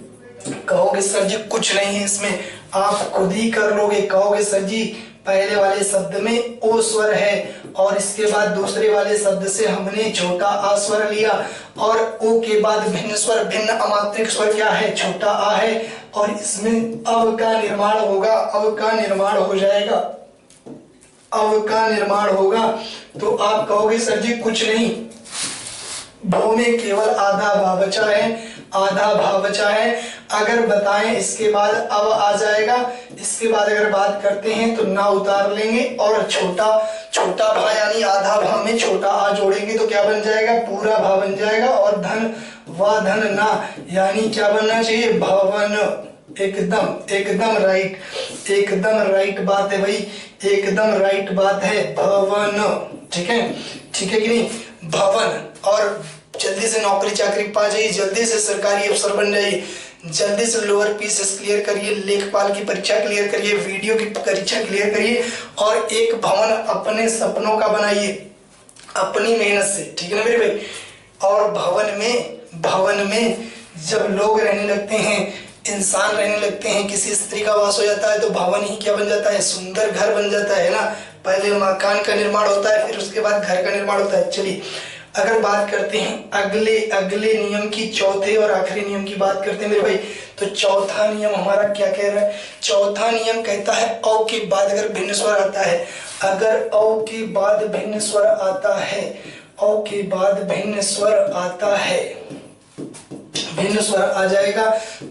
कहोगे सर जी कुछ नहीं है इसमें, आप खुद ही कर लोगे। कहोगे सर जी पहले वाले शब्द में ओ स्वर है और इसके बाद दूसरे वाले शब्द से हमने छोटा आ स्वर लिया, और ओ के बाद भिन्न स्वर, भिन्न अमात्रिक स्वर क्या है, छोटा आ है, और इसमें अव का निर्माण होगा, अव का निर्माण हो जाएगा, अव का निर्माण होगा। तो आप कहोगे सर जी कुछ नहीं, भो में केवल आधा भाव बचा है, आधा भाव बचा है। अगर बताएं इसके बाद अब आ जाएगा, इसके बाद अगर बात करते हैं तो ना उतार लेंगे और छोटा छोटा भा यानी आधा भाव में छोटा आ जोड़ेंगे तो क्या बन जाएगा, पूरा भाव बन जाएगा। और धन व धन ना यानी क्या बनना चाहिए, भवन। एकदम एकदम राइट, एकदम राइट बात है भाई, एकदम राइट बात है, भवन। ठीक है, ठीक है कि नहीं, भवन। और जल्दी से नौकरी चाकरी पा जाइए, जल्दी से सरकारी अफसर बन जाइए, जल्दी से लोअर पीसेस क्लियर करिए, लेखपाल की परीक्षा क्लियर करिए, वीडियो की परीक्षा क्लियर करिए, और एक भवन अपने सपनों का बनाइए अपनी मेहनत से। ठीक है ना मेरे भाई। और भवन में जब लोग रहने लगते हैं, इंसान रहने लगते हैं, किसी स्त्री का वास हो जाता है तो भवन ही क्या बन जाता है, सुंदर घर बन जाता है ना। पहले मकान का निर्माण होता है, फिर उसके बाद घर का निर्माण होता है। चलिए अगर बात करते हैं अगले नियम की, चौथे और आखिरी नियम की बात करते हैं मेरे भाई। तो चौथा नियम हमारा क्या कह रहा है, चौथा नियम कहता है औ के बाद अगर भिन्न स्वर आता है, अगर औ के बाद भिन्न स्वर आता है, औ के बाद भिन्न स्वर आता है, भिन्न स्वर आ जाएगा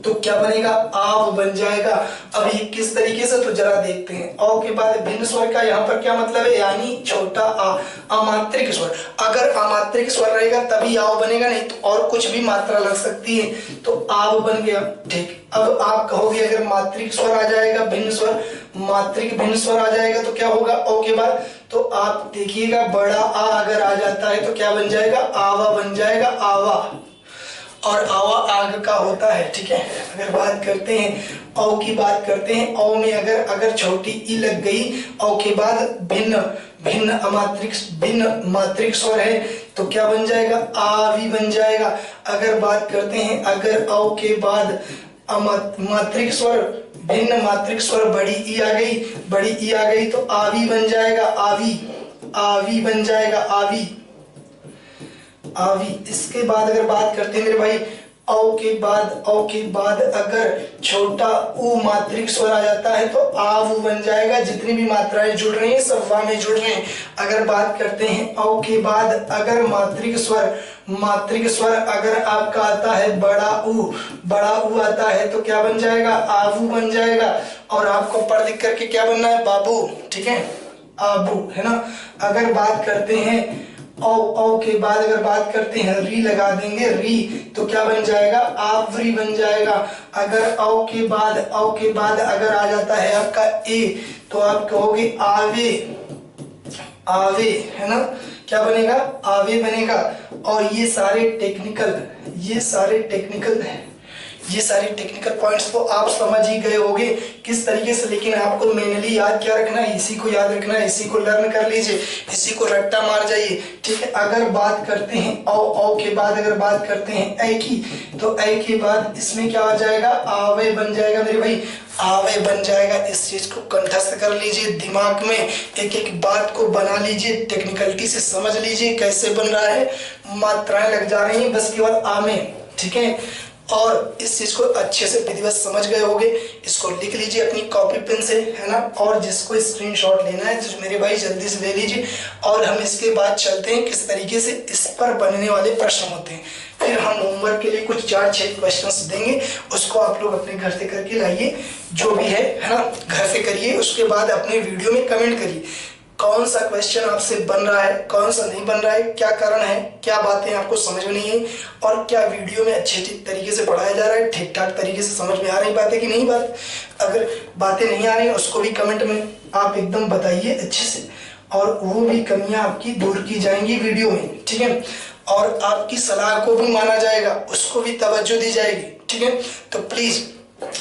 तो क्या बनेगा, आव बन जाएगा। अब ये किस तरीके से, तो जरा देखते हैं। औ के बाद भिन्न स्वर का यहाँ पर क्या मतलब है, यानी छोटा आ, अमात्रिक स्वर। अगर अमात्रिक स्वर रहेगा तभी आव बनेगा, नहीं तो और कुछ भी मात्रा लग सकती है तो आव बन गया। ठीक, अब आप कहोगे अगर मात्रिक स्वर आ जाएगा, भिन्न स्वर, मात्रिक भिन्न स्वर आ जाएगा तो क्या होगा, औ के बाद, तो आप देखिएगा बड़ा आ अगर आ जाता है तो क्या बन जाएगा, आवा बन जाएगा, आवा। और आवा आग का होता है, ठीक है। अगर बात करते हैं औ की बात करते हैं, औ में अगर छोटी ई लग गई, औ के बाद भिन्न भिन्न मात्रिक स्वर है तो क्या बन जाएगा, आवी बन जाएगा। अगर बात करते हैं अगर औ के बाद मात्रिक स्वर भिन्न मात्रिक स्वर बड़ी ई आ गई तो आवी बन जाएगा, आवी बन जाएगा, आवी। इसके बाद अगर बात करते हैं मेरे भाई औ के बाद अगर छोटा ऊ मात्रिक स्वर आ जाता है तो आव बन जाएगा। जितनी भी मात्राएं जुड़ रही हैं सब वा में जुड़ रहे हैं। अगर बात करते हैं औ के बाद अगर मात्रिक स्वर अगर आपका आता है बड़ा ऊ आता है तो क्या बन जाएगा, आवू बन जाएगा। और आपको पढ़ लिख करके क्या बनना है, बाबू, ठीक है, आबू, है ना। अगर बात करते हैं औ के बाद अगर बात करते हैं री लगा देंगे, री तो क्या बन जाएगा, आवरी बन जाएगा। अगर औ के बाद अगर आ जाता है आपका ए तो आप कहोगे आवे, है ना, क्या बनेगा, आवे बनेगा। और ये सारे टेक्निकल पॉइंट्स तो आप समझ ही गए होंगे किस तरीके से, लेकिन आपको मेनली याद क्या रखना है, इसी को याद रखना है, इसी को लर्न कर लीजिए, इसी को रट्टा मार जाइए, ठीक है। अगर बात करते हैं औ के बाद अगर बात करते हैं ऐ की तो ऐ के बाद इसमें क्या हो जाएगा, आवे बन जाएगा मेरे भाई, आवे बन जाएगा। इस चीज को कंठस्थ कर लीजिए, दिमाग में एक एक बात को बना लीजिए, टेक्निकलिटी से समझ लीजिए कैसे बन रहा है, मात्राएं लग जा रही हैं बस केवल आ में, ठीक है। और इस चीज को अच्छे से विधिवत समझ गए होंगे। इसको लिख लीजिए अपनी कॉपी पेन से, है ना। और जिसको स्क्रीनशॉट लेना है तो मेरे भाई जल्दी से ले लीजिए। और हम इसके बाद चलते हैं किस तरीके से इस पर बनने वाले प्रश्न होते हैं। फिर हम होमवर्क के लिए कुछ 4-6 क्वेश्चंस देंगे, उसको आप लोग अपने घर से करके लाइए, जो भी है ना, घर से करिए। उसके बाद अपने वीडियो में कमेंट करिए कौन सा क्वेश्चन आपसे बन रहा है, कौन सा नहीं बन रहा है, क्या कारण है, क्या बातें आपको समझ में नहीं है, और क्या वीडियो में अच्छे तरीके से पढ़ाया जा रहा है, ठीक ठाक तरीके से समझ में आ रही बातें कि नहीं बात। अगर बातें नहीं आ रही उसको भी कमेंट में आप एकदम बताइए अच्छे से, और वो भी कमियां आपकी दूर की जाएंगी वीडियो में, ठीक है। और आपकी सलाह को भी माना जाएगा, उसको भी तवज्जो दी जाएगी, ठीक है। तो प्लीज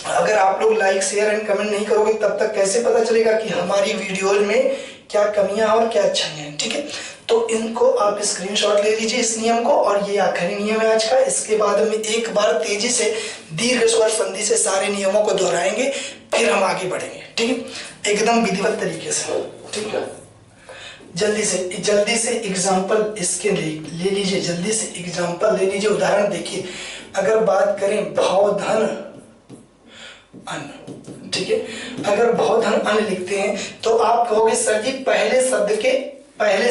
अगर आप लोग लाइक शेयर एंड कमेंट नहीं करोगे तब तक कैसे पता चलेगा कि हमारी वीडियोज में क्या कमियां और क्या अच्छाइयां हैं, ठीक है। तो इनको आप स्क्रीनशॉट ले लीजिए इस नियम को, और ये आखिरी नियम है आज का। इसके बाद में एक बार तेजी से दीर्घ स्वर संधि से सारे नियमों को दोहराएंगे, फिर हम आगे बढ़ेंगे, ठीक है, एकदम विधिवत तरीके से, ठीक है। जल्दी से एग्जाम्पल इसके ले लीजिए, जल्दी से एग्जाम्पल ले लीजिए, उदाहरण देखिए। अगर बात करें भावधन अन्न, ठीक है। अगर भावधन अन्न लिखते हैं तो आप कहोगे सर जी पहले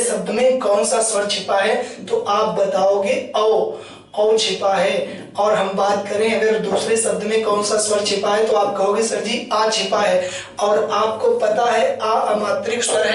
शब्द में कौन सा स्वर छिपा है, तो आप बताओगे औ छिपा है। और हम बात करें अगर दूसरे शब्द में कौन सा स्वर छिपा है तो आप कहोगे सर जी आ छिपा है। और आपको पता है आ अमात्रिक स्वर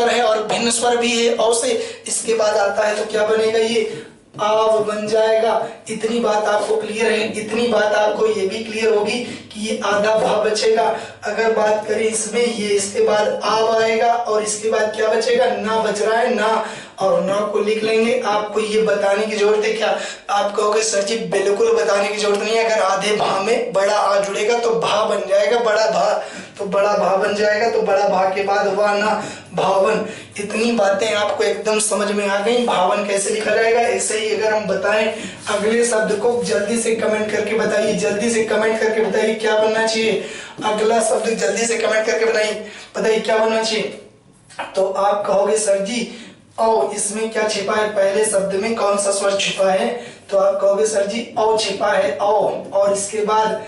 है और भिन्न स्वर भी है औ से। इसके बाद आता है तो क्या बनेगा, ये आव बन जाएगा। इतनी बात आपको क्लियर है, इतनी बात आपको ये भी क्लियर होगी कि ये आधा भाव बचेगा। अगर बात करें इसमें, ये इसके बाद आव आएगा और इसके बाद क्या बचेगा, ना बच रहा है, ना, और ना को लिख लेंगे। आपको ये बताने की जरूरत है क्या, आप कहोगे सर जी बिल्कुल बताने की जरूरत नहीं है। अगर आधे भाव में बड़ा आ जुड़ेगा तो भा बन जाएगा, बड़ा भा, तो बड़ा भा बन जाएगा। तो बड़ा भा के बाद वा ना, भावन। इतनी बातें आपको एकदम समझ में आ गई। भावन कैसे लिखा जाएगा, ऐसे ही अगर हम बताएं अगले शब्द को जल्दी से कमेंट करके बताइए, जल्दी से कमेंट करके बताइए क्या बनना चाहिए। अगला शब्द जल्दी से कमेंट करके बताइए क्या बनना चाहिए। तो आप कहोगे सर जी औ, इसमें क्या छिपा है, पहले शब्द में कौन सा स्वर छिपा है, तो आप कहोगे सर जी औ छिपा है, औ। और इसके बाद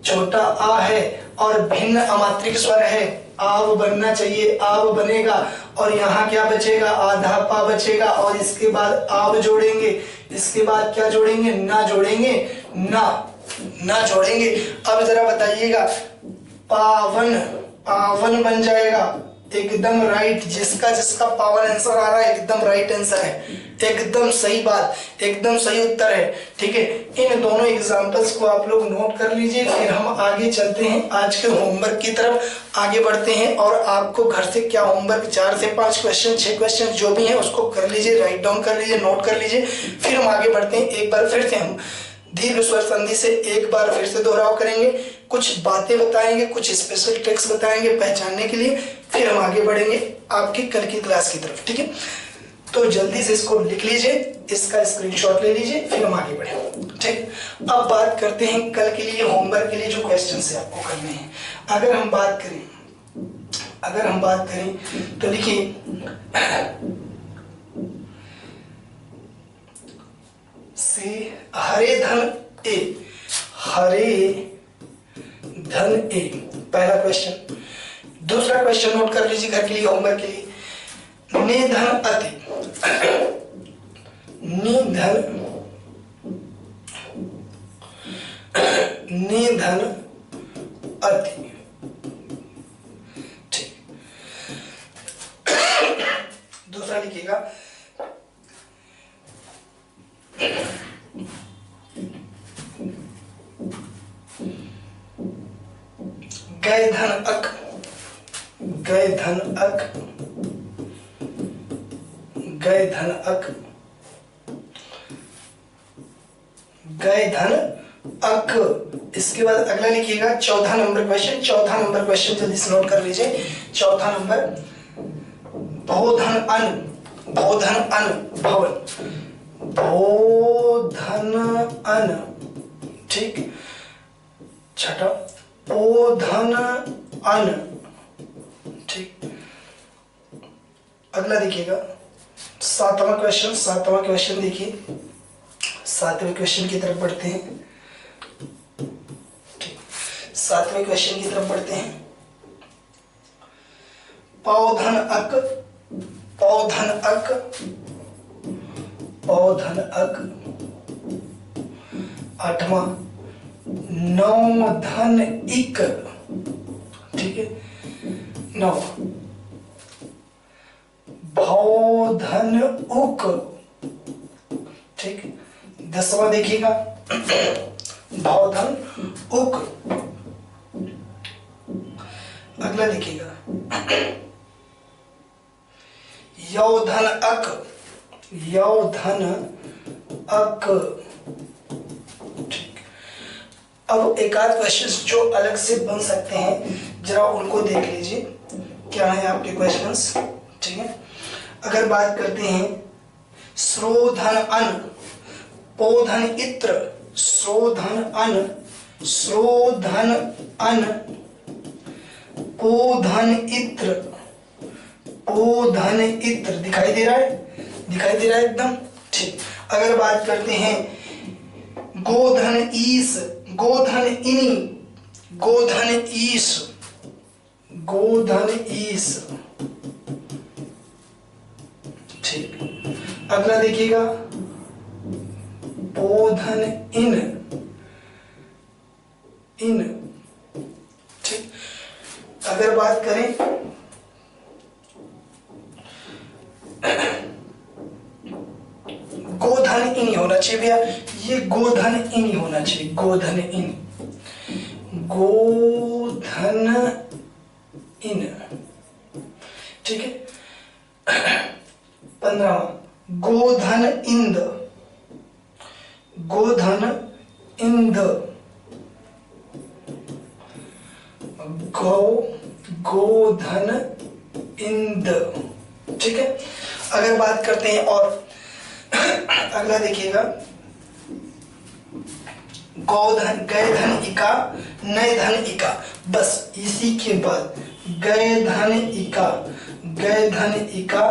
छोटा आ है और भिन्न अमात्रिक स्वर है, आव बनना चाहिए, आव बनेगा। और यहाँ क्या बचेगा, आधा पा बचेगा। और इसके बाद आव जोड़ेंगे, इसके बाद क्या जोड़ेंगे, ना जोड़ेंगे, ना जोड़ेंगे। अब जरा बताइएगा, पावन बन जाएगा, एकदम राइट, जिसका जिसका पावर आंसर आ रहा है एकदम राइट आंसर है, एकदम सही बात, एकदम सही उत्तर है। ठीक है, इन दोनों एग्जांपल्स को आप लोग नोट कर लीजिए। फिर हम आगे चलते हैं, आज के होमवर्क की तरफ आगे बढ़ते हैं। और आपको घर से क्या होमवर्क 4 से 5 क्वेश्चन 6 क्वेश्चन जो भी है उसको कर लीजिए, राइट डाउन कर लीजिए, नोट कर लीजिए। फिर हम आगे बढ़ते हैं। एक बार फिर से हम दीर्घ स्वर संधि से एक बार फिर से दोहराव करेंगे, कुछ बातें बताएंगे, कुछ स्पेशल ट्रिक्स बताएंगे पहचानने के लिए। फिर हम आगे बढ़ेंगे आपकी कल की क्लास की तरफ। ठीक है, तो जल्दी से इसको लिख लीजिए, इसका स्क्रीनशॉट ले लीजिए, फिर हम आगे बढ़े। ठीक, अब बात करते हैं कल के लिए होमवर्क के लिए जो क्वेश्चन है आपको करने हैं। अगर हम बात करें तो लिखिए से हरे धन ए पहला क्वेश्चन। दूसरा क्वेश्चन नोट कर लीजिए घर के लिए होमवर्क के लिए, निधन अति, निधन अति। ठीक, दूसरा लिखिएगा गए धन अक, गए धन अक, गए धन अक, गए धन अक। इसके बाद अगला लिखिएगा चौथा नंबर क्वेश्चन। चौथा नंबर क्वेश्चन जल्दी से नोट कर लीजिए। चौथा नंबर भोधन अन, भोधन अन भवन, भोधन अन। ठीक, छठा पोधन अन। ठीक, अगला देखिएगा सातवां क्वेश्चन। सातवां क्वेश्चन देखिए, सातवें क्वेश्चन की तरफ बढ़ते हैं। ठीक, सातवें क्वेश्चन की तरफ बढ़ते हैं। पौधन अक, पौधन अक, पौधन अक। आठवां नौधन इक। ठीक है, नौ भौधन उक। ठीक, 10वां देखिएगा भौधन उक। अगला देखिएगा यौधन अक, यौधन अक। ठीक, अब एक आध क्वेश्चंस जो अलग से बन सकते हैं जरा उनको देख लीजिए क्या है आपके क्वेश्चंस। ठीक है, अगर बात करते हैं श्रोधन अन, पोधन इत्र, श्रोधन अन, श्रोधन अन, पोधन इत्र, पोधन इत्र। दिखाई दे रहा है, दिखाई दे रहा है एकदम। ठीक, अगर बात करते हैं गोधन ईस, गोधन इनी, गोधन ईस, गोधन ईस। ठीक, अगला देखिएगा पोधन इन, इन। ठीक, अगर बात करें गोधन इन होना चाहिए भैया, ये गोधन इन होना चाहिए, गोधन इन, गोधन इन। ठीक है, 15वां गोधन इंद, गोधन इंद, गोधन इंद। ठीक है, अगर बात करते हैं और अगला देखिएगा गौधन, गए धन इका, नए धन इका। बस इसी के बाद गए धन इका, गए धन इका।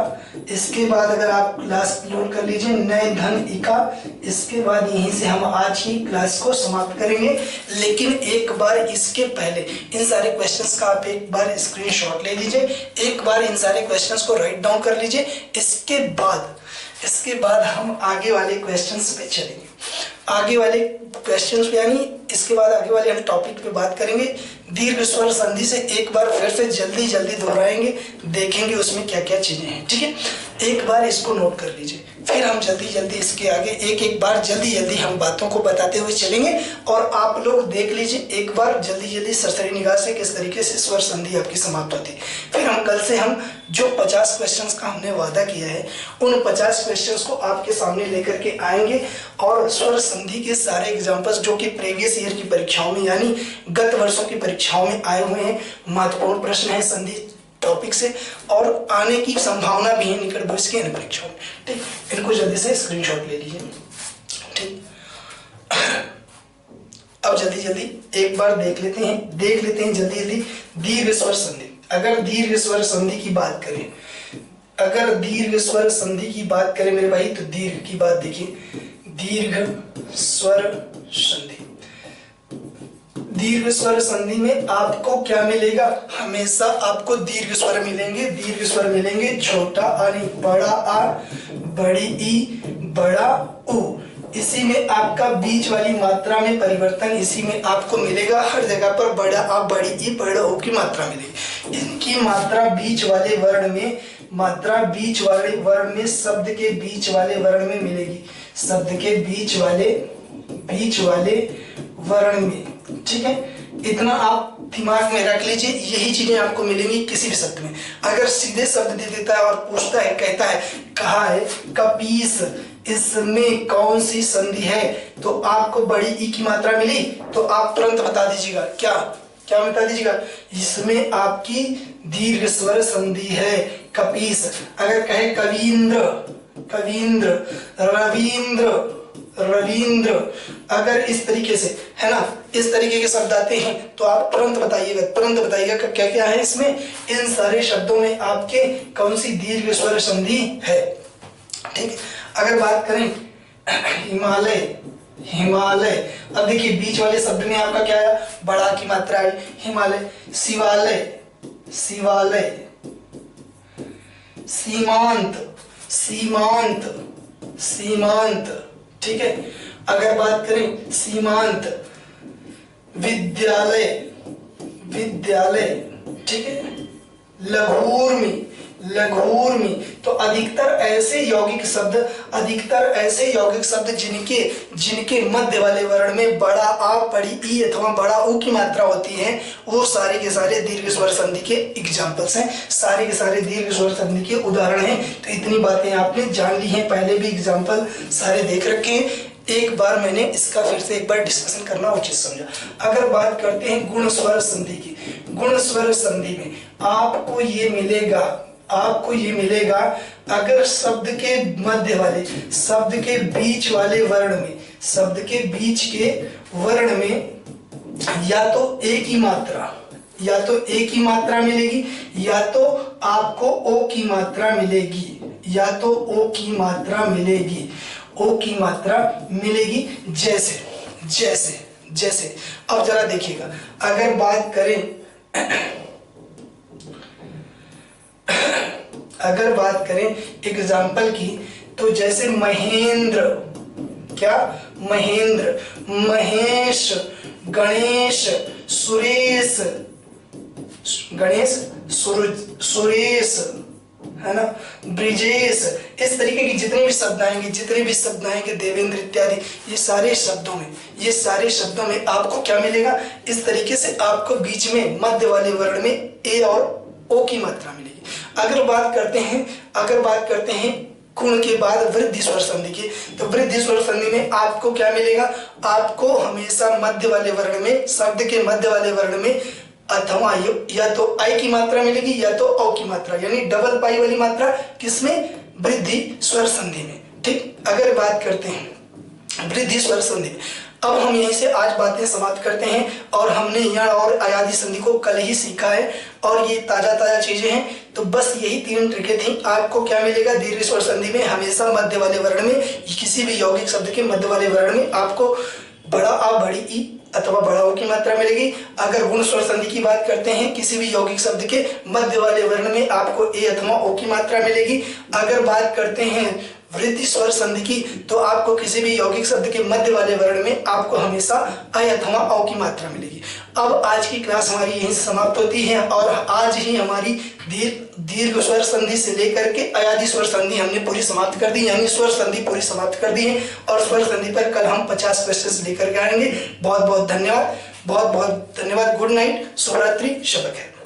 इसके बाद अगर आप क्लास नोट कर लीजिए नए धन इका। इसके बाद यहीं से हम आज की क्लास को समाप्त करेंगे। लेकिन एक बार इसके पहले इन सारे क्वेश्चंस का आप एक बार स्क्रीनशॉट ले लीजिए, एक बार इन सारे क्वेश्चंस को राइट डाउन कर लीजिए। इसके बाद हम आगे वाले क्वेश्चंस पे चलेंगे, आगे वाले क्वेश्चंस पे, यानी इसके बाद आगे वाले हम टॉपिक पे बात करेंगे दीर्घ स्वर संधि से एक बार फिर से जल्दी जल्दी दोहराएंगे, देखेंगे उसमें क्या क्या चीजें हैं। ठीक है, एक बार इसको नोट कर लीजिए, फिर हम जल्दी जल्दी इसके आगे एक एक बार जल्दी जल्दी हम बातों को बताते हुए चलेंगे और आप लोग देख लीजिए एक बार जल्दी जल्दी सरसरी निगाह से किस तरीके से स्वर संधि आपकी समाप्त होती है। फिर हम कल से हम जो 50 क्वेश्चंस का हमने वादा किया है उन 50 क्वेश्चंस को आपके सामने लेकर के आएंगे और स्वर संधि के सारे एग्जाम्पल्स जो कि प्रीवियस ईयर की परीक्षाओं में यानी गत वर्षों की परीक्षाओं में आए हुए हैं, महत्वपूर्ण प्रश्न है संधि टॉपिक से और आने की संभावना भी है निकट भविष्य के इन परीक्षाओं में। ठीक, इनको जल्दी से स्क्रीनशॉट ले लीजिए। ठीक, अब जल्दी जल्दी एक बार देख लेते हैं जल्दी जल्दी दीर्घ स्वर संधि। अगर दीर्घ स्वर संधि की बात करें, अगर दीर्घ स्वर संधि की बात करें मेरे भाई, तो दीर्घ की बात देखिए, दीर्घ स्वर संधि, दीर्घ स्वर संधि में आपको क्या मिलेगा, हमेशा आपको दीर्घ स्वर मिलेंगे, दीर्घ स्वर मिलेंगे, छोटा आ नहीं, बड़ा आ, बड़ी ई, बड़ा उ। इसी में आपका बीच वाली मात्रा में परिवर्तन इसी में आपको मिलेगा, हर जगह पर बड़ा आ, बड़ी ई, बड़ा उ की मात्रा मिलेगी। इनकी मात्रा बीच वाले वर्ण में, मात्रा बीच वाले वर्ण में, शब्द के बीच वाले वर्ण में मिलेगी, शब्द के बीच वाले वर्ण में। ठीक है, इतना आप दिमाग में रख लीजिए, यही चीजें आपको मिलेंगी किसी भी शब्द में। अगर सीधे शब्द दे देता है और पूछता है, कहता है, कहा है कपीस, इसमें कौन सी संधि है, तो आपको बड़ी ई की मात्रा मिली तो आप तुरंत बता दीजिएगा, क्या क्या बता दीजिएगा, इसमें आपकी दीर्घ स्वर संधि है, कपीस। अगर कहे कवींद्र, कवींद्र, रवींद्र, रवींद्र, अगर इस तरीके से है ना, इस तरीके के शब्द आते हैं तो आप तुरंत बताइएगा क्या क्या है इसमें, इन सारे शब्दों में आपके कौन सी दीर्घ स्वर संधि है। ठीक, अगर बात करें हिमालय, हिमालय, अब देखिए बीच वाले शब्द में आपका क्या आया, बड़ा की मात्रा आई, हिमालय। शिवालय, शिवालय, सीमांत, सीमांत, सीमांत। ठीक है, अगर बात करें सीमांत, विद्यालय, विद्यालय। ठीक है, लघूर्मी, लघूर्मी। तो अधिकतर ऐसे यौगिक शब्द जिनके मध्य वाले वर्ण में बड़ा आ, बड़ी ई अथवा बड़ा उ की मात्रा होती है, वो सारे के सारे दीर्घ स्वर संधि के एग्जाम्पल्स हैं, सारे के सारे दीर्घ स्वर संधि के उदाहरण हैं। तो इतनी बातें आपने जान ली हैं, पहले भी एग्जाम्पल सारे देख रखे हैं, एक बार मैंने इसका फिर से एक बार डिस्कशन करना उचित समझा। अगर बात करते हैं गुण स्वर संधि की, गुण स्वर संधि में आपको ये मिलेगा, आपको ये मिलेगा, अगर शब्द के मध्य वाले, शब्द के बीच वाले वर्ण में, शब्द के बीच के वर्ण में या तो एक ही मात्रा, या तो एक ही मात्रा मिलेगी, या तो आपको ओ की मात्रा मिलेगी, या तो ओ की मात्रा मिलेगी, ओ की मात्रा मिलेगी। जैसे जैसे जैसे अब जरा देखिएगा, अगर बात करें अगर बात करें एग्जाम्पल की, तो जैसे महेंद्र, क्या, महेंद्र, महेश, गणेश, सुरेश, गणेश, सुरेश, है ना, ब्रिजेश, इस तरीके की जितने भी शब्द आएंगे, देवेंद्र इत्यादि, ये सारे शब्दों में आपको क्या मिलेगा, इस तरीके से आपको बीच में मध्य वाले वर्ण में ए और ओ की मात्रा मिलेगी। अगर बात करते हैं गुण के बाद वृद्धि स्वर संधि की, तो वृद्धि स्वर संधि में आपको क्या मिलेगा, आपको हमेशा मध्य वाले वर्ण में, शब्द के मध्य वाले वर्ण में अथवा या तो आई की मात्रा मिलेगी या तो औ की मात्रा, यानी डबल पाई वाली मात्रा, किसमें, वृद्धि स्वर संधि में। ठीक, अगर बात करते हैं वृद्धि स्वर संधि, अब हम यहीं से आज बातें समाप्त करते हैं, और हमने यण और अयादि संधि को कल ही सीखा है और ये ताजा चीजें हैं। तो बस यही 3 ट्रिकें थी। आपको क्या मिलेगा, दीर्घ स्वर संधि में हमेशा मध्य वाले वर्ण में, किसी भी यौगिक शब्द के मध्य वाले वर्ण में आपको बड़ा आ, बड़ी ई अथवा बड़ा ओ की मात्रा मिलेगी। अगर गुण स्वर संधि की बात करते हैं, किसी भी यौगिक शब्द के मध्य वाले वर्ण में आपको ए अथवा ओ की मात्रा मिलेगी। अगर बात करते हैं वृद्धि स्वर संधि की, तो आपको किसी भी यौगिक शब्द के मध्य वाले वर्ण में आपको हमेशा अ अथवा औ की मात्रा मिलेगी। अब आज की क्लास हमारी यहीं समाप्त होती है और आज ही हमारी दीर्घ स्वर संधि से लेकर के अयादि स्वर संधि हमने पूरी समाप्त कर दी, यानी स्वर संधि पूरी समाप्त कर दी है। और स्वर संधि पर कल हम 50 क्वेश्चंस लेकर के आएंगे। बहुत बहुत धन्यवाद, बहुत बहुत धन्यवाद। गुड नाइट, शुभ रात्रि, शुभ खैर।